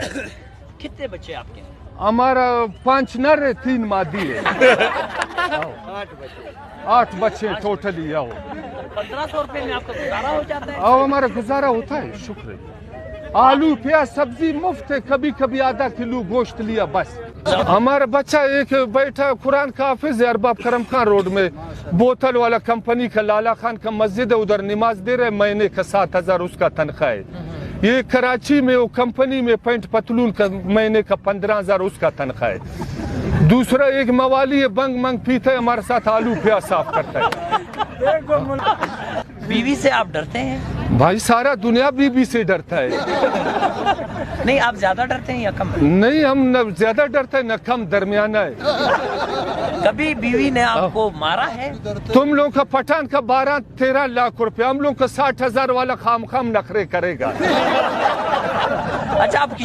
کرتا ہے. کتنے بچے آپ کے؟ ہمارا 5 نر ہے 3 مادی ہے. 8 بچے ٹوٹلی. 1500 روپے میں آپ کا گزارا ہو جاتا ہے؟ ہمارا گزارا ہوتا ہے. شکر ہے. آلو پیاز سبزی مفت ہے. کبھی کبھی آدھا کلو گوشت لیا بس. ہمارا بچہ ایک بیٹھا قرآن کا حافظ ہے ارباب کرم خان روڈ میں. بوتل والا کمپنی کا لالا خان کا مسجد ہے ادھر نماز دے رہے. مہینے کا 7000 اس کا تنخواہ ہے. یہ کراچی میں وہ کمپنی میں پینٹ پتلون کا مہینے کا 15000 اس کا تنخواہ ہے. دوسرا ایک موالی ہے بنگ منگ پیتا ہے ہمارے ساتھ آلو پیاز صاف کرتا ہے. بیوی سے آپ ڈرتے ہیں؟ بھائی سارا دنیا بیوی سے ڈرتا ہے. نہیں آپ زیادہ ڈرتے ہیں یا کم؟ نہیں ہم نہ زیادہ ڈرتے ہیں نہ کم, درمیانہ ہے. کبھی بیوی نے آپ کو مارا ہے؟ تم لوگوں کا پٹھان کا 12-13 لاکھ روپے, ہم لوگ کا 60,000 والا خام نخرے کرے گا. اچھا آپ